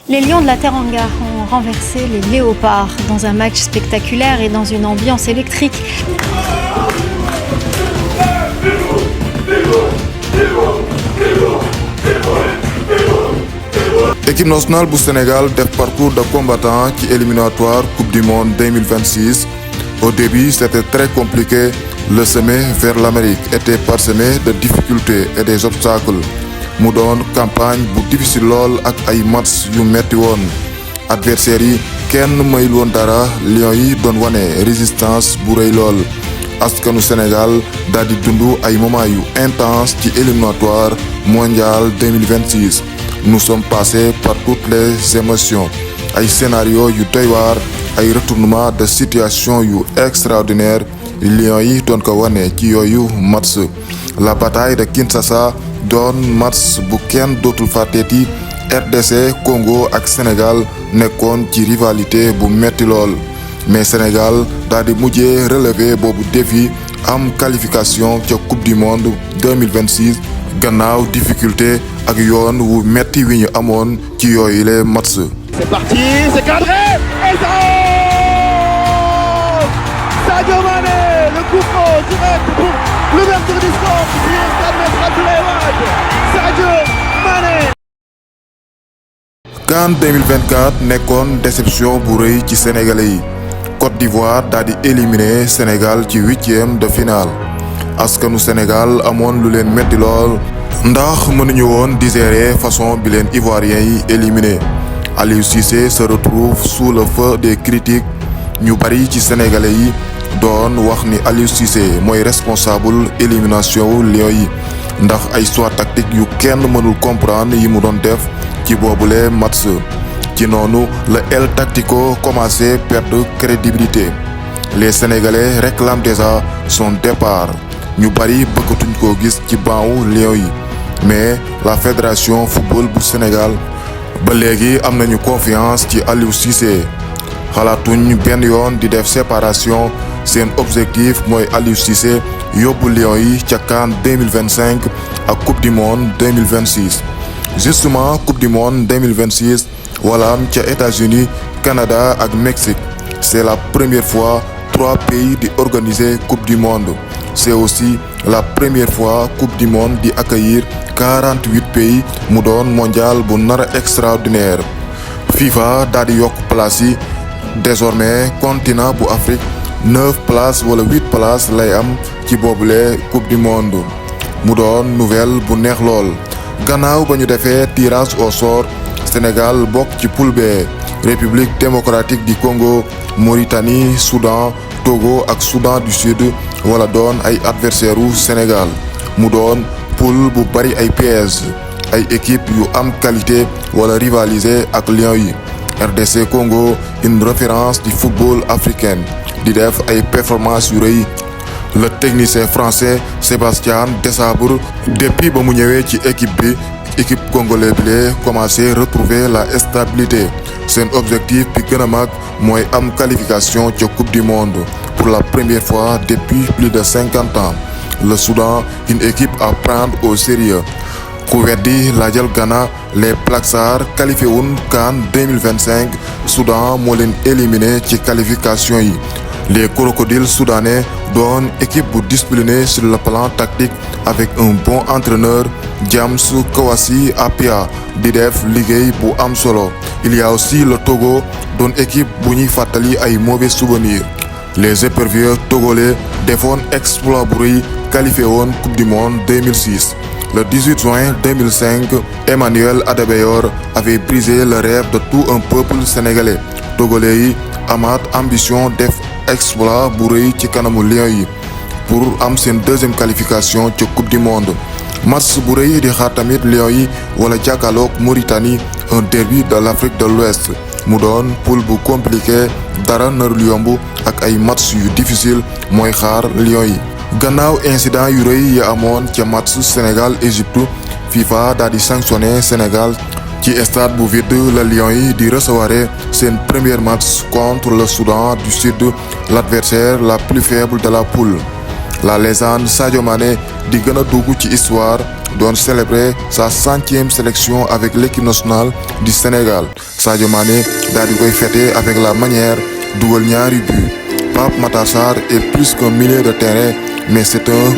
Les Lions de la Teranga ont renversé les Léopards dans un match spectaculaire et dans une ambiance électrique. Équipe nationale du Sénégal def parcours de combattant qui éliminatoire Coupe du Monde 2026. Au début, c'était très compliqué. Le chemin vers l'Amérique était parsemé de difficultés et des obstacles. mu doon campagne bu difficile lool ak ay match yu metti woon adversaires yi kenn mayul woon dara Lions yi doon wane résistance bu rëy lool askanu Sénégal daal di dund ay moment yu intense ci éliminatoire mondial 2026 nous sommes passés par toutes les émotions ay scénario yu doy waar ay retournement de situation yu extraordinaire Lions yi doon ko wane ci yooyu match la bataille de Kinshasa doon match bu kenn dootul fàtteeti RDC Congo ak Sénégal nekkoon ci rivalité bu metti lool mais Sénégal daal di mujjee relever boobu défi am qualification ca Coupe du Monde 2026 gannaaw difficulté ak yoon wu metti wi ñu amoon ci yooyu les match. C'est parti, c'est cadré et ça Sadio Mané, le coup franc direct pour l'ouverture du score qui vient permettre à Abdoulaye Wade. Sadio Mané. CAN 2024 nekkoon déception bu rëy ci sénégalais yi Côte d'Ivoire daal di éliminer Sénégal ci huitième de finale askanu Sénégal amoon lu leen metti lool ndax mënuñu woon digérer façon bi leen ivoirien yi éliminé Aliou Cissé se retrouve sous le feu des critiques ñu bari ci sénégalais yi doon wax ni Aliou Cissé mooy responsable élimination wu Lions yi ndax ay choix tactique yu kenn mënul comprendre yi mu doon def ci boobule match ci noonu le El Tactico commencé perdre crédibilité les Sénégalais réclament déjà son départ ñu bari bëggatuñ koo gis ci bancu Lions yi mais la fédération football bu Sénégal ba léegi am nañu confiance ci Aliou Cissé xalaatuñ benn yoon di def séparation seen objectif mooy Aliou Cissé yóbbu Lions yi ca CAN 2025 ak Coupe du Monde 2026 justement Coupe du Monde 2026 wala ca États-Unis Canada ak Mexique c'est la première fois 3 pays di organiser Coupe du Monde c'est aussi la première fois Coupe du Monde di accueillir 48 pays mu doon mondial bu nara extraordinaire FIFA daal di yokk place yi désormais continent bu Afrique 9 places wala 8 places lay am ci boobule Coupe du Monde mu doon nouvelle bu neex lool gannaaw ba ñu defee tirage au sort Sénégal bokk ci poule B République démocratique du Congo Mauritanie Soudan Togo ak Soudan du Sud wala doon ay adversaire u Sénégal mu doon poule bu bari ay pièges ay équipe yu am qualité wala rivaliser ak Lions yi RDC Congo une référence du football africain di def ay performances yu rëy le technicien français Sébastien Desabre depuis ba mu ñëwee ci équipe congolais bi lee commencé retrouver la stabilité seen objectif bi gën a mag mooy am qualification ca Coupe du Monde pour la première fois depuis plus de 50 ans le Soudan une équipe à prendre au sérieux ku weddi laajal Ghana les Black Stars qualifié wun CAN 2025 Soudan moo leen éliminé ci qualification yi les crocodiles soudanais doon équipe bu disciplinée sur le plan tactique avec un bon entraîneur James Kawasi Apia di def liggéey bu am solo il y a aussi le Togo doon équipe bu ñuy fàttali ay mauvais souvenirs les éperviers togolais defoon exploit bu rëy qualifié woon Coupe du Monde 2006 le 18 juin 2005 Emmanuel Adebayor avait brisé le rêve de tout un peuple sénégalais togolais yi amaat ambition def exploit bu rëy ci kanamu Lions yi pour am seen deuxième qualification ca Coupe du Monde match bu rëy di xaar tamit Lions yi wala jàkkaarloog Mauritanie un derby de l'Afrique de l'Ouest mu doon poule bu compliqué dara narul yomb ak ay match yu difficile mooy xaar Lions yi gannaaw incident yu rëy yi amoon ca match Sénégal Égypte FIFA daal di sanctionné Sénégal ci stade bu vide la Lions yi di recevoir seen premier match contre le Soudan du Sud l'adversaire la plus faible de la poule La légende Sadio Mané di gën a dugg ci histoire doon célébrer sa 100e sélection avec l'équipe nationale du Sénégal. Sadio Mané daal di koy fêter avec la manière dugal ñaari but. Pape Matar Sarr est plus qu'un milieu de terrain, mais c'est un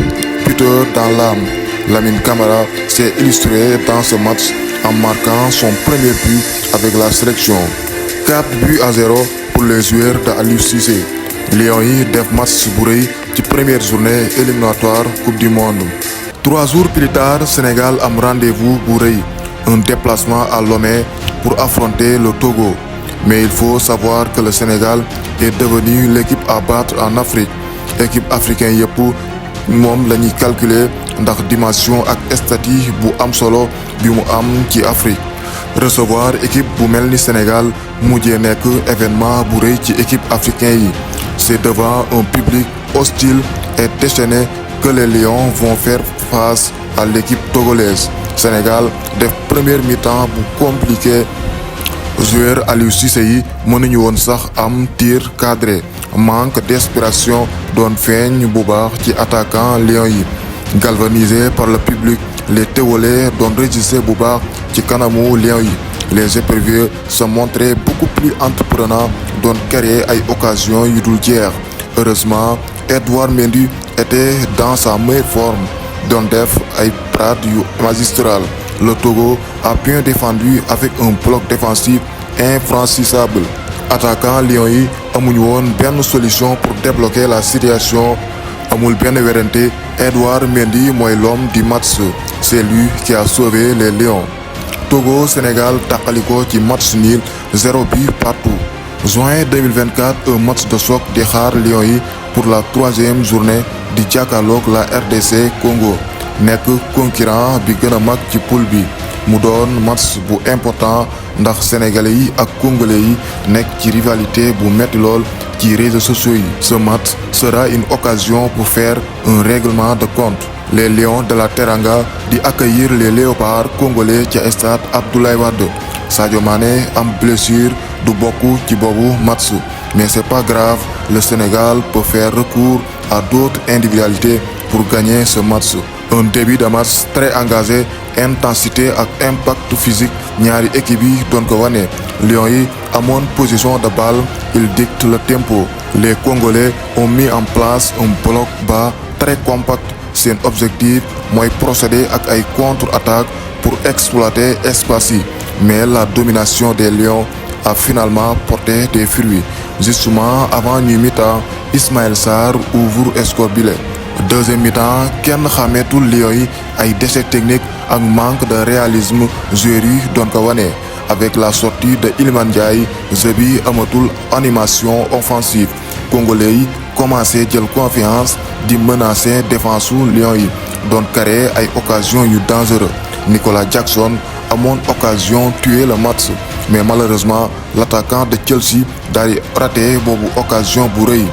buteur dans l'âme. Lamine Camara s'est illustré dans ce match en marquant son premier but avec la sélection. 4-0 pour les joueurs de Aliou Cissé. Lions yi def match bu rëy ci première journée éliminatoire Coupe du Monde. 3 jours plus tard, Sénégal am rendez-vous bu rëy, un déplacement à Lomé pour affronter le Togo. Mais il faut savoir que le Sénégal est devenu l'équipe à battre en Afrique. Équipe africaine yëpp moom la ñuy calculer ndax dimension ak statut bu am solo bi mu am ci Afrique. Recevoir équipe bu mel ni Sénégal mujjee nekk événement bu rëy ci équipe africaine yi. C'est devant un public hostile et déchaîné que les Lions vont faire face à l'équipe togolaise. Sénégal def première mi-temps bu compliqué. Joueur Aliou Cissé yi mënuñu woon sax am tir cadré. Manque d'inspiration doon feeñ bu baax ci attaquant Lions yi. Galvanisés par le public, les Togolais doon résister bu baax ci kanamu Lions yi. Les éperviers se montraient beaucoup plus entreprenants, doon créer ay occasions yu dul jeex. Heureusement, Edouard Mendy était dans sa meilleure forme, doon def ay parades yu magistral. Le Togo a bien défendu avec un bloc défensif infranchissable. Attaquant Lions yi amuñu woon benn solution pour débloquer la situation. Amul benn werante, Edouard Mendy mooy l'homme du match. C'est lui qui a sauvé les Lions. Togo Sénégal tàqaliko ci match nul 0 but partout. Juin 2024, un match de choc di xaar Lions yi pour la 3e journée di jàkkaarloog la RDC Congo. Nekk concurrent bi gën a mag ci poule bi. Mu doon match bu important ndax sénégalais yi ak congolais yi nekk ci rivalité bu metti lool ci réseaux sociaux yi. Ce match sera une occasion pour faire un règlement de compte. Les Lions de la Teranga di accueillir les Léopards congolais ca stade Abdoulaye Wade. Sadio Mané am blessure du bokk ci boobu match, mais c'est pas grave, le Sénégal peut faire recours à d'autres individualités pour gagner ce match. Un début de match très engagé, intensité ak impact physique ñaari équipe yi doon ko wane. Lions yi amoon position de balle, ils dictent le tempo. Les Congolais ont mis en place un bloc bas très compact. Seen objectif mooy procéder ak ay contre-attaque pour exploiter espace yi. Mais la domination des Lions a finalement porté des fruits. Justement avant ñuy mi-temps, Ismaël Sarr ouvre score bi. Deuxième mi-temps, kenn xàmmeetul Lions yi ay déchets techniques ak manque de réalisme joueurs yi doon ko wane. Avec la sortie de Iliman Ndiaye, jeu bi amatul animation offensive. Congolais yi commencé jël confiance di menacer défense su Lions yi doon créer ay occasions yu dangereux. Nicolas Jackson amoon occasion tuer le match, mais malheureusement l'attaquant de Chelsea daal di raté boobu occasion bu rëy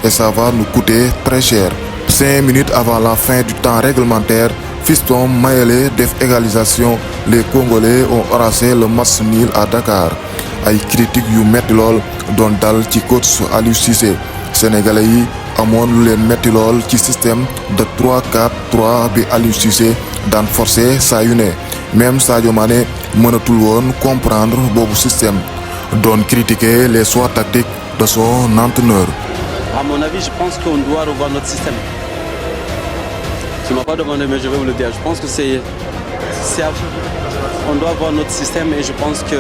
et ça va nous coûter très cher. 5 minutes avant la fin du temps réglementaire, Fiston Mayele def égalisation. Les Congolais ont arraché le match nul à Dakar. Ay critiques yu metti lool doon dal ci coach Aliou Cissé. Sénégalais yi amoon lu leen metti lool ci système de 3-4-3 bi Aliou Cissé daan forcé saa yu ne. Même Sadio Mané mënatul woon comprendre boobu système, doon critiquer les choix tactiques de son entraîneur. À mon avis, je pense qu'on doit revoir notre système. Tu m'as pas demandé, mais je vais vous le dire. Je pense que on doit voir notre système et je pense que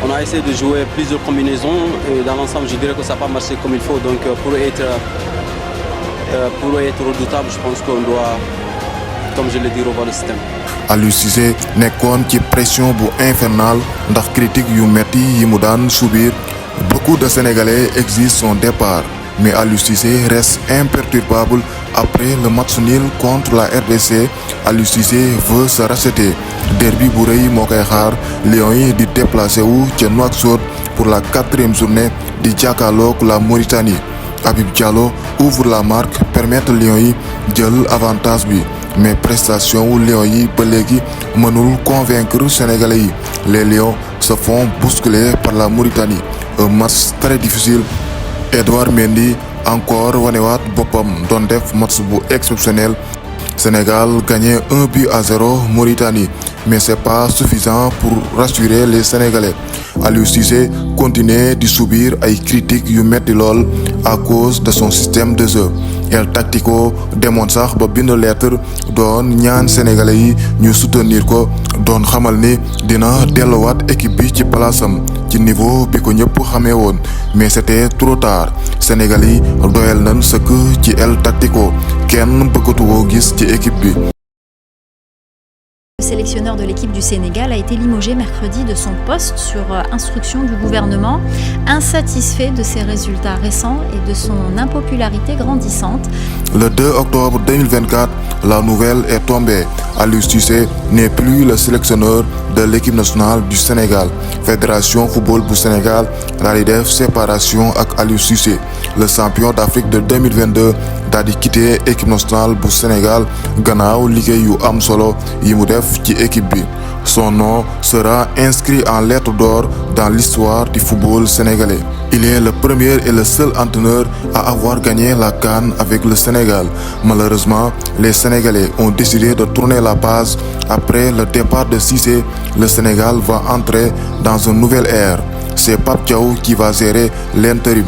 on a essayé de jouer plusieurs combinaisons et dans l'ensemble, je dirais que ça n'a pas marché comme il faut. Donc pour être redoutable, je pense qu'on doit, comme je l'ai dit, revoir le système. Aliou Cissé nekkoon ci pression bu infernale ndax critique yu metti yi mu daan subir. Beaucoup de Sénégalais exigent son départ, mais Aliou Cissé reste imperturbable. Après le match nul contre la RDC, Aliou Cissé veut se racheter. Derby bu rëy moo koy xaar. Lions yi di déplacé wu ca Nouakchott pour la 4e journée di jàkkaarloog la Mauritanie. Habib Diallo ouvre la marque, permettre Lions yi jël avantage bi, mais prestation wu Lions yi ba léegi mënul convaincre Sénégalais yi. Les Lions se font bousculer par la Mauritanie. Un match très difficile. Edouard Mendy encore wanewaat boppam doon def match bu exceptionnel. Sénégal gagné 1-0 Mauritanie, mais c'est pas suffisant pour rassurer les Sénégalais. Aliou Cissé continue de subir ay critiques yu metti lool à cause de son système de jeu. El Tactico demoon sax ba bind lettre doon ñaan Sénégalais yi ñu soutenir ko, doon xamal ni dina delluwaat équipe bi ci palaasam ci niveau bi ko ñëpp xamee woon, mais c'était trop tard. Sénégalais yi doyal nañ sëkk ci El Tactico, kenn bëggatu woo gis ci équipe bi. Le sélectionneur de l'équipe du Sénégal a été limogé mercredi de son poste sur instruction du gouvernement, insatisfait de ses résultats récents et de son impopularité grandissante. Le 2 octobre 2024, la nouvelle est tombée. Aliou Cissé n'est plus le sélectionneur de l'équipe nationale du Sénégal. Fédération football bu Sénégal daal di def séparation ak Aliou Cissé. Le champion d'Afrique de 2022 daal di quitter équipe nationale bu Sénégal gannaaw liggéey yu am solo yi mu def ci équipe bi. Son nom sera inscrit en lettres d'or dans l'histoire du football sénégalais. Il est le premier et le seul entraîneur à avoir gagné la CAN avec le Sénégal. Malheureusement, les Sénégalais ont décidé de tourner la page. Après le départ de Cissé, le Sénégal va entrer dans une nouvelle ère. C'est Pape Thiaw qui va gérer l'intérim.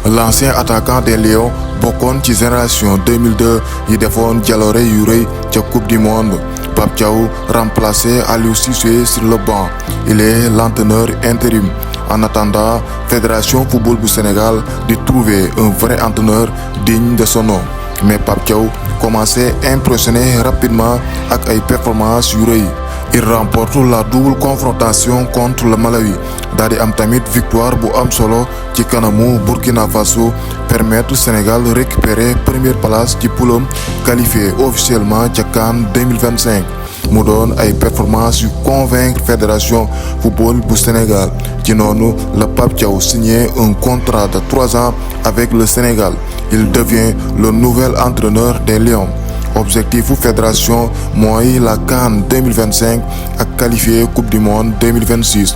L'ancien attaquant des Lions bokkoon ci génération 2002 yi defoon jaloore yu rëy ca Coupe du Monde. Pape Thiaw remplacé Aliou Cissé sur le banc. Il est l'entraîneur intérim. En attendant, Fédération football bu Sénégal de trouver un vrai entraîneur digne de son nom. Mais Pape Thiaw commençait à impressionner rapidement ak ay performances yu rëy. Il remporte la double confrontation contre le Malawi daal di am tamit victoire bu am solo ci kanamu Burkina Faso, permettre Sénégal récupérer première place ci poulam qualifié officiellement ca CAN 2025. mu doon ay performances yu convaincre Fédération football bu Sénégal. Ci noonu le Pape Thiaw signé un contrat de 3 ans avec le Sénégal. Il devient le nouvel entraîneur des Lions. Objectif bu fédération mooy la CAN 2025 ak qualifié Coupe du Monde 2026.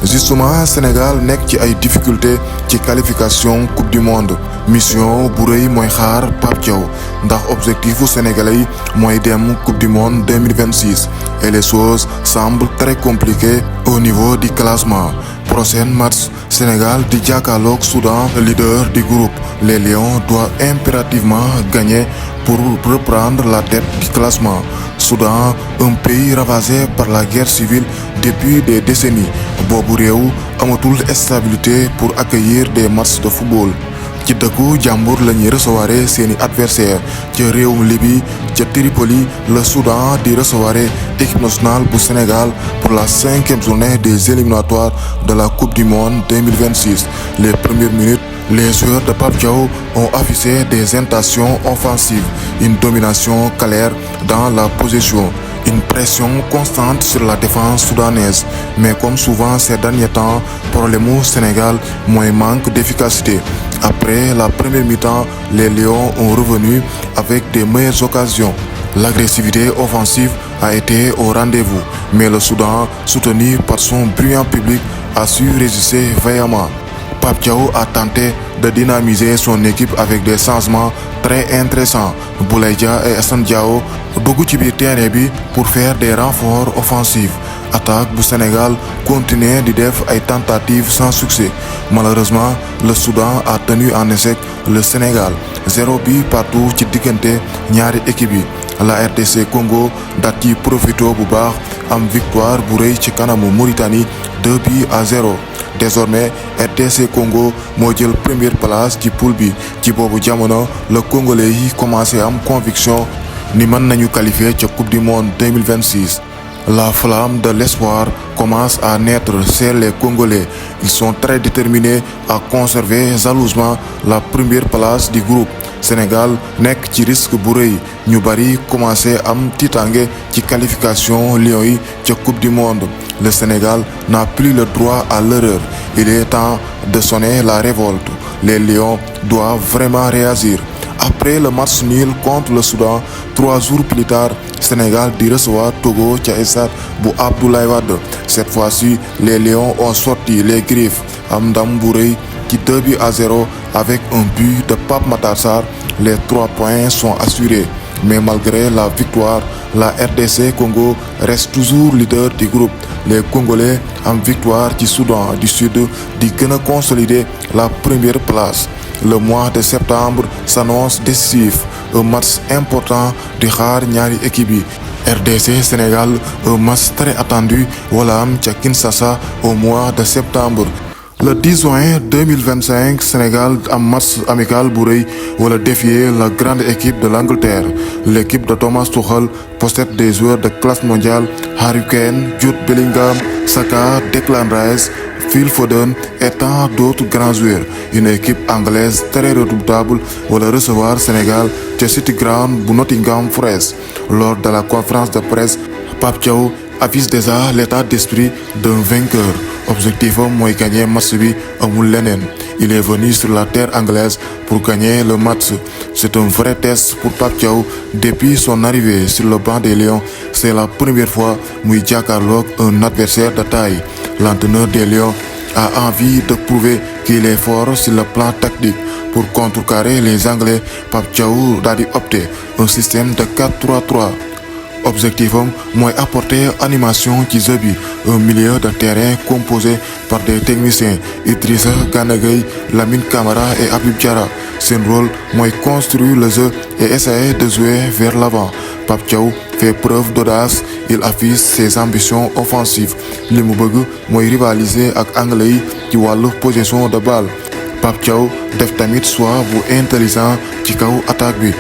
Justement Sénégal nekk ci ay difficultés ci qualification Coupe du Monde. Mission bu rëy mooy xaar Pape Thiaw ndax objectifu sénégalais yi mooy dem Coupe du Monde 2026 et les choses semblent très compliquées au niveau du classement. Prochain match Sénégal di jàkkaarloog Soudan, leader du groupe. Les Lions doivent impérativement gagner pour reprendre la tête du classement. Soudan, un pays ravagé par la guerre civile depuis des décennies. Boobu réew amatul stabilité pour accueillir des matchs de football. ci dëkku jàmbur la ñuy recevoir seeni adversaire ca réewum Libye ca Tripoli le Soudan di recevoir équipe nationale bu Sénégal pour la 5e journée des éliminatoires de la Coupe du Monde 2026. Les premières minutes, les joueurs de Pape Thiaw ont affiché des intentions offensives, une domination claire dans la possession, une pression constante sur la défense soudanaise. Mais comme souvent ces derniers temps, problème au Sénégal mooy manque d'efficacité. Après la première mi-temps, les Lions ont revenu avec des meilleures occasions. L'agressivité offensive a été au rendez-vous, mais le Soudan, soutenu par son brillant public, a su résister vaillamment. Pape Thiaw a tenté de dynamiser son équipe avec des changements très intéressants. Boulaye Dia et Assane Diao dugg ci biir terrain bi pour faire des renforts offensifs. Attaque bu Sénégal continue di def ay tentatives sans succès. Malheureusement, le Soudan a tenu en échec le Sénégal. 0 but partout ci diggante ñaari équipe yi. La RDC Congo daat ci profito bu baax am victoire bu rëy ci kanamu Mauritanie 2-0. Désormais, RDC Congo moo jël première place ci poule bi. Ci boobu jamono le Congolais yi commencé am conviction ni mën nañu qualifier ca Coupe du Monde 2026. La flamme de l'espoir commence à naître chez les Congolais. Ils sont très déterminés à conserver jalousement la première place du groupe. Sénégal nekk ci risque bu rëy, ñu bari commencé am tiitange ci qualification Lions yi ca Coupe du Monde. Le Sénégal n'a plus le droit à l'erreur. Il est temps de sonner la révolte. Les Lions doivent vraiment réagir. Après le match nul contre le Soudan, 3 jours plus tard, Sénégal di recevoir Togo ca stade bu Abdoulaye Wade. Cette fois-ci, les Lions ont sorti les griffes am ndam bu rëy ci 2-0 avec un but de Pape Matar Sarr. Les 3 points sont assurés. Mais malgré la victoire, la RDC Congo reste toujours leader du groupe. Les Congolais en victoire du Soudan du Sud di gën a consolider la première place. Le mois de septembre s'annonce décisif, un match important di xaar ñaari équipe yi. RDC Sénégal, un match très attendu wala am ca Kinshasa au mois de septembre. Le 10 juin 2025, Sénégal am match amical bu rëy wala défier la grande équipe de l'Angleterre. L'équipe de Thomas Tuchel possède des joueurs de classe mondiale, Harry Kane, Jude Bellingham, Saka, Declan Rice, Phil Foden et tant d'autres grands joueurs. Une équipe anglaise très redoutable va recevoir Sénégal ca City Ground bu Nottingham Forest. Lors de la conférence de presse, Pape Thiaw affiche déjà l'état d'esprit d'un vainqueur. Objectif mooy gagner match bi amul leneen. Il est venu sur la terre anglaise pour gagner le match. C'est un vrai test pour Pape Thiaw. Depuis son arrivée sur le banc des Lions, c'est la première fois muy jàkkaarloog un adversaire de taille. L'entraîneur des Lions a envie de prouver qu'il est fort sur le plan tactique. Pour contrecarrer les Anglais, Pape Thiaw daal di opter un système de 4-3-3. Objectif mooy apporter animation ci jeu bi, un milieu de terrain composé par des techniciens Idrissa Gana Gueye, Lamine Camara et Habib Diarra. Seen rôle mooy construire le jeu et essayer de jouer vers l'avant. Pape Thiaw fait preuve d'audace, il affiche ses ambitions offensives. Li mu bëgg mooy rivaliser ak anglais yi ci wàllu possession de balle. Pape Thiaw def tamit choix bu intelligent ci kaw attaque bi.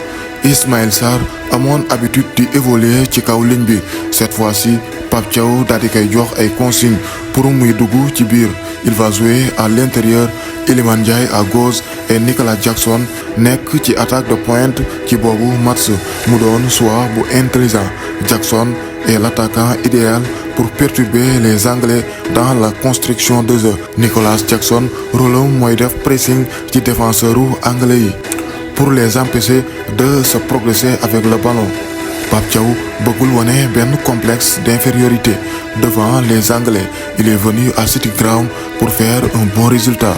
Ismaël Sarr amoon habitude di évoluer ci kaw ligne bi. Cette fois-ci, Pape Thiaw daal di koy jox ay consignes pour muy dugg ci biir. Il va jouer à l'intérieur, Iliman Ndiaye à gauche et Nicolas Jackson nekk ci attaque de pointe. Ci boobu match mu doon choix bu intelligent. Jackson est l'attaquant idéal pour perturber les Anglais dans la construction de jeu. Nicolas Jackson rôlam mooy def pressing ci défenseuru anglais yi pour les empêcher de se progresser avec le ballon. Pape Thiaw bëggul wone benn complexe d'infériorité devant les Anglais. Il est venu à City Ground pour faire un bon résultat.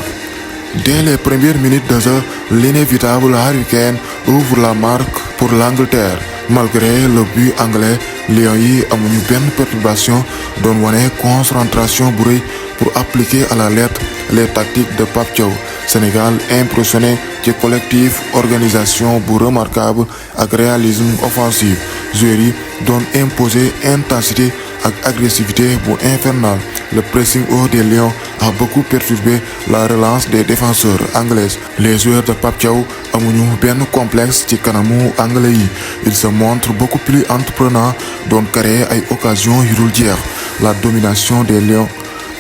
Dès les premières minutes de jeu, l'inévitable Harry Kane ouvre la marque pour l'Angleterre. Malgré le but anglais, Lions yi amuñu benn perturbation, doon wone concentration bu rëy pour appliquer à la lettre les tactiques de Pape Thiaw. Sénégal impressionné ci collectif, organisation bu remarquable ak réalisme offensif. Joueurs yi doon imposer intensité ak agressivité bu infernale. Le pressing haut des Lions a beaucoup perturbé la relance des défenseurs anglais. Les joueurs de Pape Thiaw amuñu benn complexe ci kanamu anglais yi. Ils se montrent beaucoup plus entreprenants, doon créer ay occasions yu dul jeex. La domination des Lions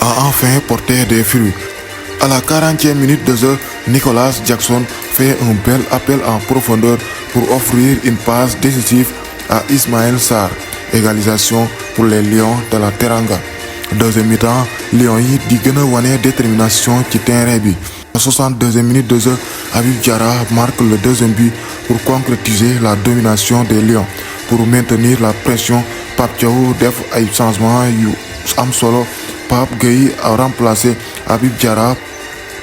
a enfin porté des fruits. À la 40e minute de jeu, Nicolas Jackson fait un bel appel en profondeur pour offrir une passe décisive à Ismaël Sarr. Égalisation pour les Lions de la Teranga. Deuxième mi-temps, Lions yi di gën a wane détermination ci terrain bi. À la 62e minute de jeu, Habib Diarra marque le deuxième but pour concrétiser la domination des Lions. Pour maintenir la pression, Pape Thiaw def ay changements yu am solo. Pape Gueye a remplacé Habib Diarra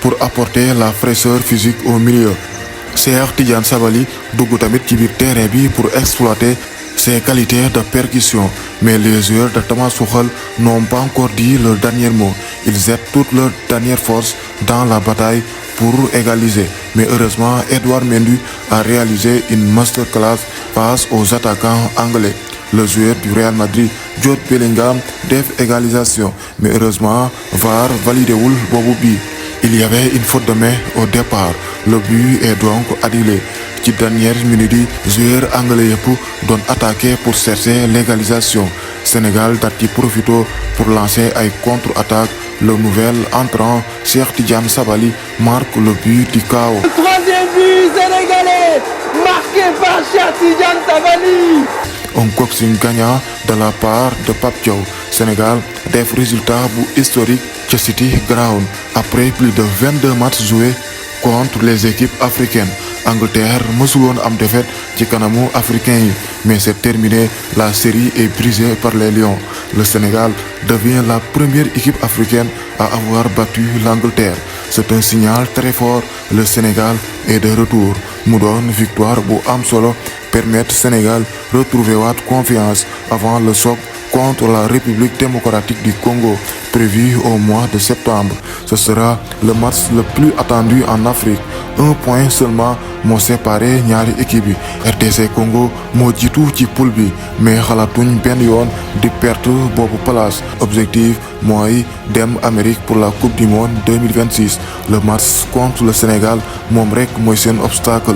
pour apporter la fraîcheur physique au milieu. Cheikh Tidiane Sabaly dugg tamit ci biir terrain bi pour exploiter ses qualités de percussion. Mais les joueurs de Thomas Tuchel n'ont pas encore dit leur dernier mot. Ils jettent toute leur dernière force dans la bataille pour égaliser. Mais heureusement, Edouard Mendy a réalisé une masterclass face aux attaquants anglais. Le joueur du Real Madrid, Jude Bellingham, def égalisation. Mais heureusement, VAR validéwul boobu bi. Il y avait une faute de main au départ. Le but est donc annulé. Ci dernière minute yi, joueur anglais yëpp doon attaqué pour chercher l'égalisation. Sénégal daal di profito pour lancer ay contre-attaque. Le nouvel entrant, Cheikh Tidiane Sabaly, marque le but du chaos. Le troisième but sénégalais, marqué par Cheikh Tidiane Sabaly. Un coaching gagnant de la part de Pape Thiaw. Sénégal def résultat bu historique ca City Ground après plus de 22 matchs joués contre les équipes africaines. Angleterre mësul woon am défaite ci kanamu africain yi, mais c'est terminé. La série est brisée par les Lions. Le Sénégal devient la première équipe africaine à avoir battu l'Angleterre. c'est un signal très fort. Le Sénégal est de retour mu doon victoire bu am solo permettre Sénégal retrouver waat confiance avant le choc contre la République démocratique du Congo prévu au mois de septembre. Ce sera le match le plus attendu en Afrique. Un point seulement moo séparé ñaari équipe yi. RDC Congo moo jiitu ci poule bi mais xalaatuñ benn yoon di perte boobu place. Objectif mooy dem Amérique pour la Coupe du Monde 2026. Le match contre le Sénégal moom rek mooy seen obstacle.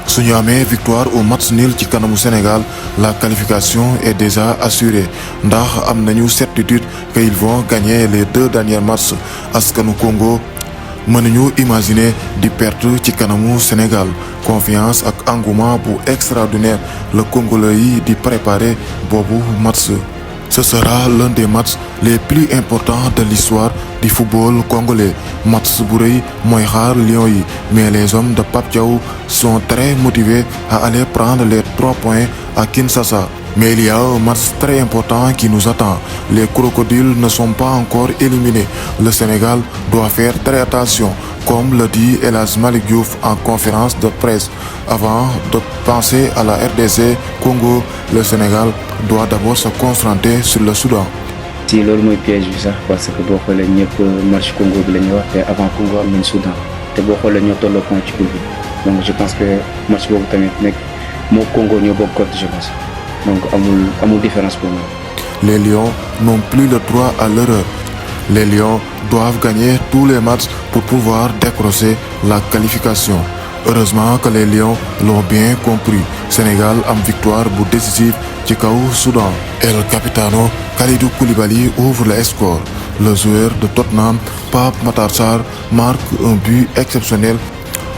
suñu amee victoire au match nul ci kanamu Sénégal, la qualification est déjà assurée ndax am nañu certitude qu'ils vont gagner les 2 derniers matchs. Askanu Congo mënuñu imaginer di perte ci kanamu Sénégal. Confiance ak engouement bu extraordinaire le Congolais yi di préparer boobu match. Ce sera l'un des matchs les plus importants de l'histoire du football congolais. Match bu rëy mooy xaar Lions yi mais les hommes de Pape Thiaw sont très motivés à aller prendre les 3 points à Kinshasa. Mais il y a un match très important qui nous attend. Les crocodiles ne sont pas encore éliminés. Le Sénégal doit faire très attention, comme le dit El Hadji Malick Diouf en conférence de presse. Avant de penser à la RDC Congo, le Sénégal doit d'abord se concentrer sur le Soudan. Si loolu mooy piège bi sax parce que boo xoolee ñëpp match Congo bi la ñuy wax te avant Congo am nañ Soudan te boo xoolee ñoo tolloo point ci poule bi donc je pense que match boobu tamit nekk moo Congo ñoo bokk côté je pense donc amul différence pour moi. Les Lions n'ont plus le droit à l'erreur. Les Lions doivent gagner tous les matchs pour pouvoir décrocher la qualification. Heureusement que les Lions l'ont bien compris. Sénégal am victoire bu décisive ci kaw Soudan. El Capitano Kalidou Koulibaly ouvre le score. Le joueur de Tottenham, Pape Matar Sarr, marque un but exceptionnel.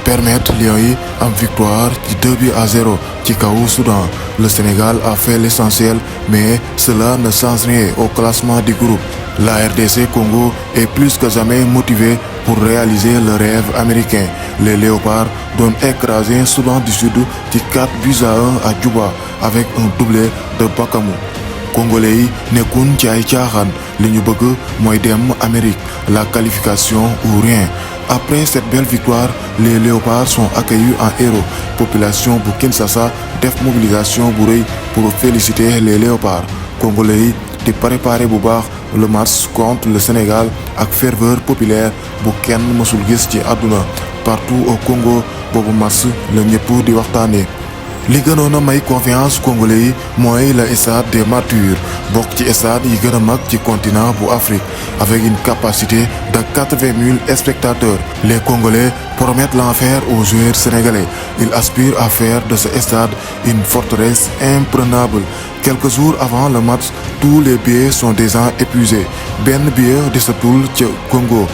Permettre Lions yi am victoire ci 2-0 ci kaw Soudan. Le Sénégal a fait l'essentiel mais cela ne change rien au classement du groupe. La RDC Congo est plus que jamais motivée pour réaliser le rêve américain. Les Léopards doon écraser Soudan du Sud ci 4-1 à Djouba avec un doublé de Bakamou. Congolais yi nekkuñ ci ay caaxaan li ñu bëgg mooy dem Amérique, la qualification ou rien. Après cette belle victoire, les Léopards sont accueillis en héros. Population bu Kinshasa def mobilisation bu rëy pour féliciter les Léopards. Congolais yi di préparer bu baax le match contre le Sénégal ak ferveur populaire bu kenn mësul gis ci àdduna. Partout au Congo boobu match la ñëpp di waxtaanee. li gënoon a may confiance congolais yi mooy le stade des Martyrs bokk ci stade yi gën a mag ci continent bu Afrique avec une capacité de 80 000 spectateurs. Les Congolais promettent l'enfer aux joueurs sénégalais. Ils aspirent à faire de ce stade une forteresse imprenable. Quelques jours avant le match, tous les billets sont déjà épuisés. benn billet desatul ca Congo.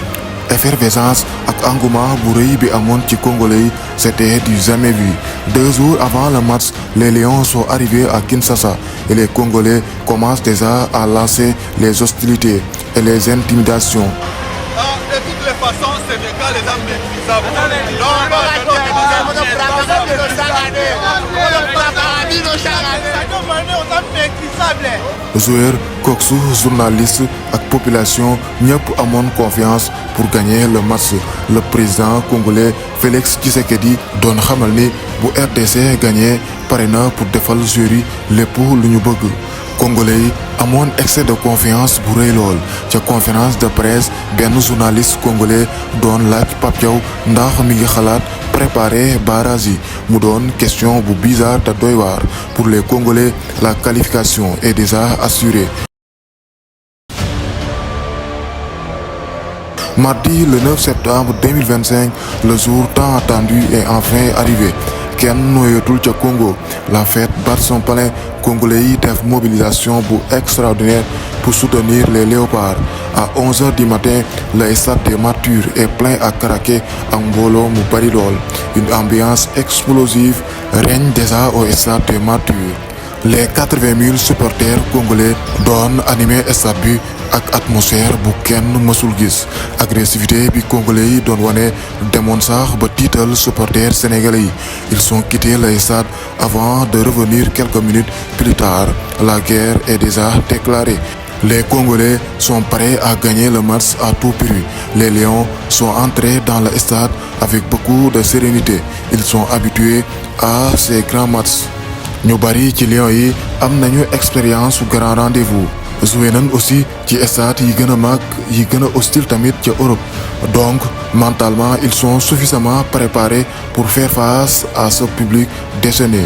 Effervescence ak engouement bu rëy bi amoon ci Congolais yi c'était du jamais vu. 2 jours avant le match, les Lions sont arrivés à Kinshasa et les Congolais commencent déjà à lancer les hostilités et les intimidations. De toutes les façons, Sénégal est maîtrisable. Joueurs, coachs, journalistes ak population ñëpp amoon confiance pour gagner le match. Le président congolais Félix Tshisekedi doon xamal ni bu RDC gagné pare na pour defal joueurs yi lépp lu ñu bëgg. Congolais yi amoon excès de confiance bu rëy lool ca conférence de presse benn journaliste congolais doon laaj Pape Thiaw ndax mi ngi xalaat préparer barrage yi mu doon question bu bizarre te doy waar. Pour les Congolais, la qualification est déjà assurée. Mardi le 9 septembre 2025, le jour tant attendu est enfin arrivé. Kenn noyeetul ca Congo. La fête bat son plein. Congolais yi def mobilisation bu extraordinaire pour soutenir les Léopards. À 11h du matin, le stade des Martyrs est plein à craquer ak mbooloo mu bari lool. Une ambiance explosive règne déjà au stade des Martyrs. Les 80 000 supporters congolais doon animer stade bi ak atmosphère bu kenn mësul gis. Agressivité bi congolais yi doon wane demoon sax ba tiital supporters sénégalais yi. Ils ont quitté le stade avant de revenir quelques minutes plus tard. La guerre est déjà déclarée. Les Congolais sont prêts à gagner le match à tout prix. Les Lions sont entrés dans le stade avec beaucoup de sérénité. Ils sont habitués à ces grands matchs. Ñu bari ci Lions yi am nañu expérience su grand rendez-vous. Joué nañ aussi ci stade yi gën a mag yi gën a hostile tamit ca Europe. Donc mentalement ils sont suffisamment préparés pour faire face à ce public déchaîné.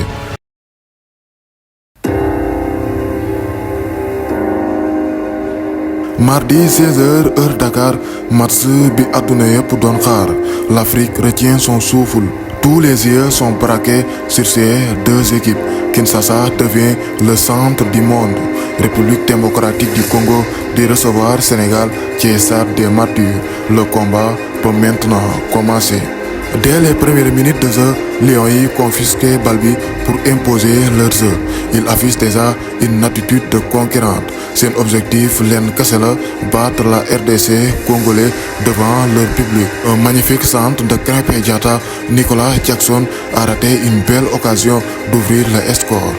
Mardi 16h heure Dakar, match bi àdduna yépp doon xaar. L'Afrique retient son souffle. Tous les yeux sont braqués sur ces deux équipes. Kinshasa devient le centre du monde. République démocratique du Congo de recevoir Sénégal ci stade des Martyrs. Le combat peut maintenant commencer. Dès les premières minutes de jeu, Lions yi confisquent bal bi pour imposer leur jeu. Ils affichent déjà une attitude de conquérante. Seen objectif leen kese la battre la RDC congolais devant leur public. Un magnifique centre de Krépin Diatta, Nicolas Jackson a raté une belle occasion d'ouvrir le score.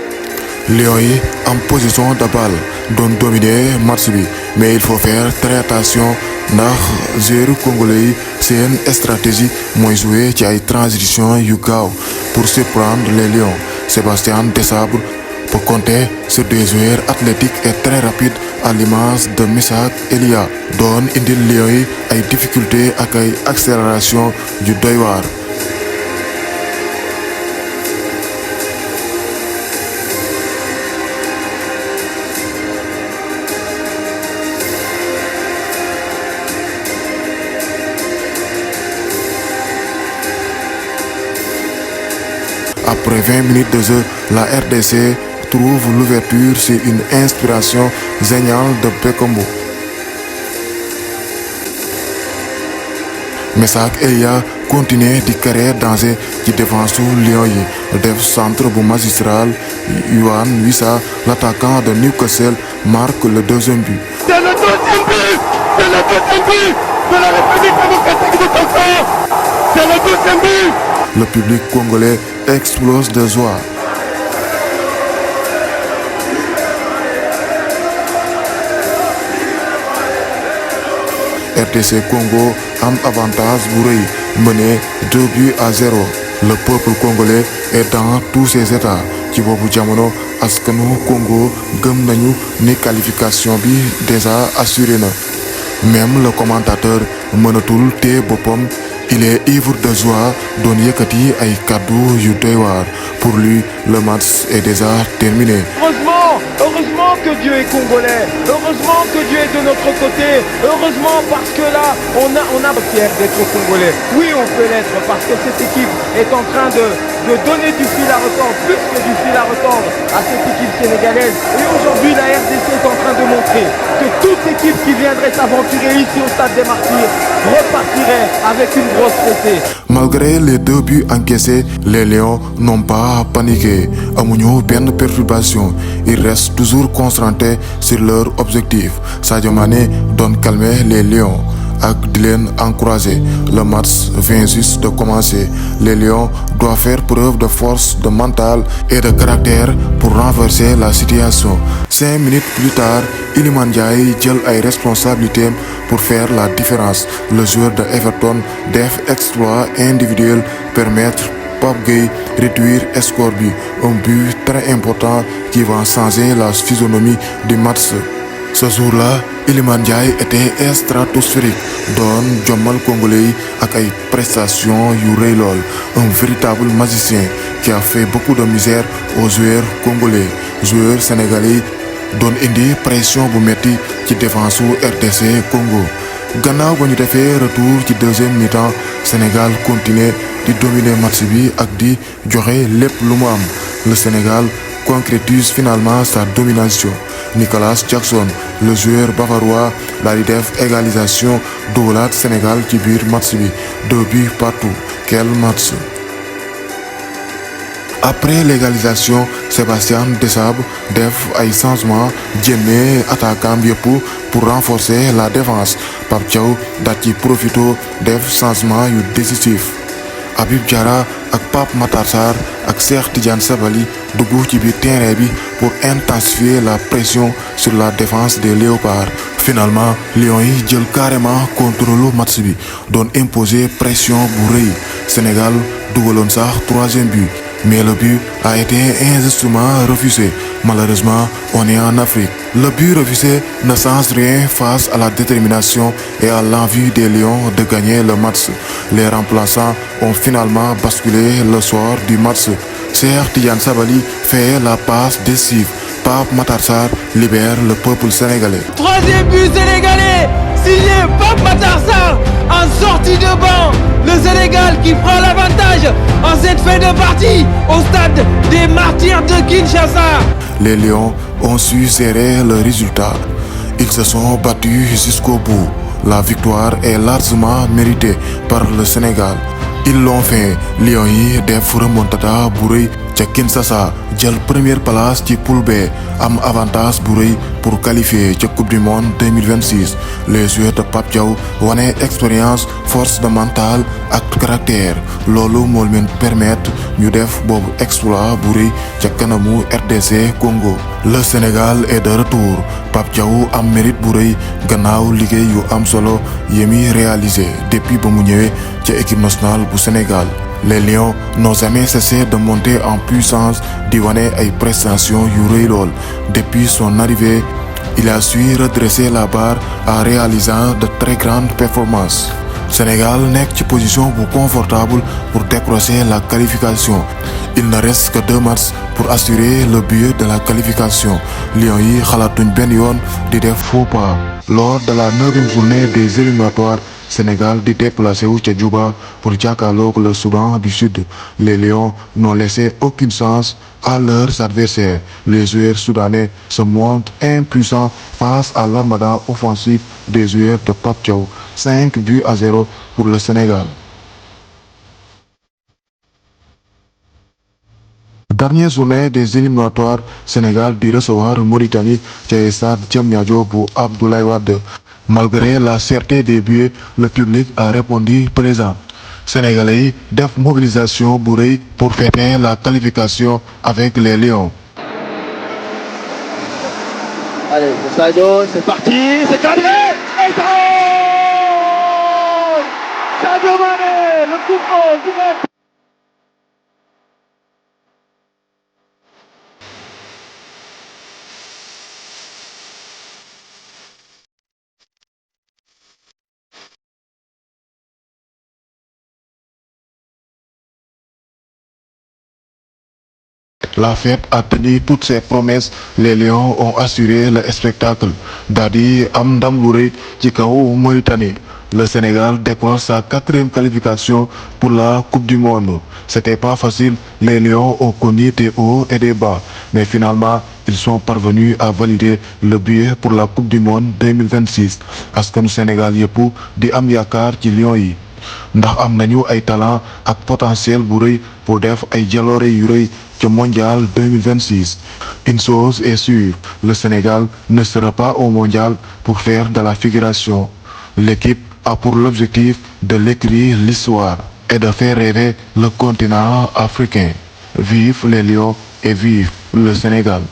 Lions yi en position de balle doon dominer match bi, mais il faut faire très attention ndax joueurs congolais yi seen stratégie mooy jouer ci ay transition yu gaaw pour surprendre les Lions. Sébastien Desabre peut compter sur des joueurs athlétiques et très rapides à l'image de Misak Elia doon indil Lions yi ay difficultés ak ay accélération yu doy waar. Après 20 minutes de jeu, la RDC trouve l'ouverture sur une inspiration géniale de Bekombo. Misak Elia continue di créer danger ci défense su Lions yi def centre bu magistral. Yohan Wissa, l'attaquant de Newcastle, marque le deuxième but. C'est le deuxième but! C'est le deuxième but de la République démocratique du Congo! C'est le deuxième but! Le public congolais explose de joie. RDC Congo am avantage bu rëy, mené 2-0. Le peuple congolais est dans tous ses états. Ci boobu jamono askanu Congo gëm nañu ni qualification bi déjà assuré na. Même le commentateur mënatul téye boppam. Il est ivre de joie doon yëkkati ay kàddu yu doy waar. Pour lui, le match est déjà terminé. Heureusement que Dieu est congolais. Heureusement que Dieu est de notre côté. Heureusement parce que là, on a fier d'être congolais. Oui, on peut l'être parce que cette équipe est en train de donner du fil à retordre, plus que du fil à retordre à cette équipe sénégalaise. Et aujourd'hui, la RDC est en train de montrer que toute équipe qui viendrait s'aventurer ici au stade des Martyrs repartirait avec une grosse fessée. Malgré les 2 buts encaissés, les Lions n'ont pas paniqué. Amuñu benn perturbation. Ils restent toujours concentrés sur leur objectif. Sadio Mané doon calmer les Lions ak di leen encourager. Le match vient juste de commencer. Les Lions doivent faire preuve de force, de mental et de caractère pour renverser la situation. 5 minutes plus tard, Iliman Ndiaye jël ay responsabilités pour faire la différence. Le joueur de Everton def exploit individuel permettre Pape Gueye réduire score bi, un but très important qui va changer la physionomie du match. Ce jour-là, Iliman Ndiaye était stratosphérique doon jommal congolais yi ak ay prestations yu rëy lool. Un véritable magicien qui a fait beaucoup de misère aux joueurs congolais. Joueurs sénégalais doon indi pression bu metti ci défense su RDC Congo. Gannaaw ba ñu defee retour ci deuxième mi-temps, Sénégal continue di dominer match bi ak di joxe lépp lu mu am. Le Sénégal concrétise finalement sa domination. Nicolas Jackson, le joueur bavarois, daal di def égalisation dugalaat Sénégal ci biir match bi. 2 buts partout. Quel match! Après l'égalisation, Sébastien Desabre def ay changement génne attaquant yëpp pour renforcer la défense. Pape Thiaw daal ci profito def changement yu décisif. Habib Diarra ak Pape Matar Sarr ak Cheikh Tidiane Sabaly dugg ci biir terrain bi pour intensifier la pression sur la défense des Léopards. Finalement Lions yi jël carrément contrôle match bi doon imposer pression bu rëy. Sénégal dugaloon sax troisième but, mais le but a été injustement refusé. Malheureusement, on est en Afrique. Le but refusé ne change rien face à la détermination et à l'envie des Lions de gagner le match. Les remplaçants ont finalement basculé le soir du match. Cheikh Tidiane Sabaly fait la passe décisive. Pape Matar Sarr libère le peuple sénégalais. Troisième but sénégalais, signé Pape Matar Sarr en sortie de banc. Le Sénégal qui prend l'avantage en cette fin de partie au stade des Martyrs de Kinshasa. Les Lions ont su serrer le résultat. Ils se sont battus jusqu'au bout. La victoire est largement méritée par le Sénégal. Ils l'ont fait. Lions yi def remontada bu rëy ca Kinshasa jël première place ci poule B am avantage bu rëy pour qualifier ca coupe du monde 2026. Les joueurs de Pape Thiaw wane expérience, force de mental ak caractère. Loolu moo leen permettre ñu def boobu exploit bu rëy ca kanamu RDC Congo. Le Sénégal est de retour. Pape Thiaw am mérite bu rëy gannaaw liggéey yu am solo yemi réalisé depuis ba mu ñëwee ca équipe nationale bu Sénégal. Les Lions n'ont jamais cessé de monter en puissance di wane ay prestations yu rëy lool. Depuis son arrivée, il a su redresser la barre en réalisant de très grandes performances. Sénégal nekk ci position bu confortable pour décrocher la qualification. Il ne reste que 2 matchs pour assurer le but de la qualification. Lions yi xalaatuñ benn yoon di def faux pas. Lors de la 9e journée des éliminatoires, Sénégal di déplacé wu ca Djouba pour jàkkaarloog le Soudan du Sud. Les Lions n'ont laissé aucune chance à leurs adversaires. Les joueurs soudanais se montrent impuissants face à l'armada offensive des joueurs de Pape Thiaw. 5-0 pour le Sénégal. Dernière journée des éliminatoires, Sénégal di recevoir Mauritanie ca stade Diamniadio bu Abdoulaye Wade. Malgré la cherté des billets, le public a répondu présent. Sénégalais yi def mobilisation bu rëy pour fêter la qualification avec les Lions. Allez, Sadio, c'est parti, c'est cadré, et ça! Sadio Mané, le coup franc, direct. La fête a tenu toutes ses promesses. Les Lions ont assuré le spectacle. Dadi am ndam lu rëy ci kaw Mauritanie. Le Sénégal décroche sa 4e qualification pour la Coupe du Monde. C'était pas facile. Les Lions ont connu des hauts et des bas, mais finalement ils sont parvenus à valider le billet pour la Coupe du Monde 2026. Askanu Sénégal yëpp di am yaakaar ci Lions yi. Ndax am nañu ay talent ak potentiel bu rëy pour def ay jaloore yu rëy ca mondial 2026. Une chose est sûre, le Sénégal ne sera pas au mondial pour faire de la figuration. L'équipe a pour l'objectif de l'écrire l'histoire et de faire rêver le continent africain. Vive les Lions et vive le Sénégal.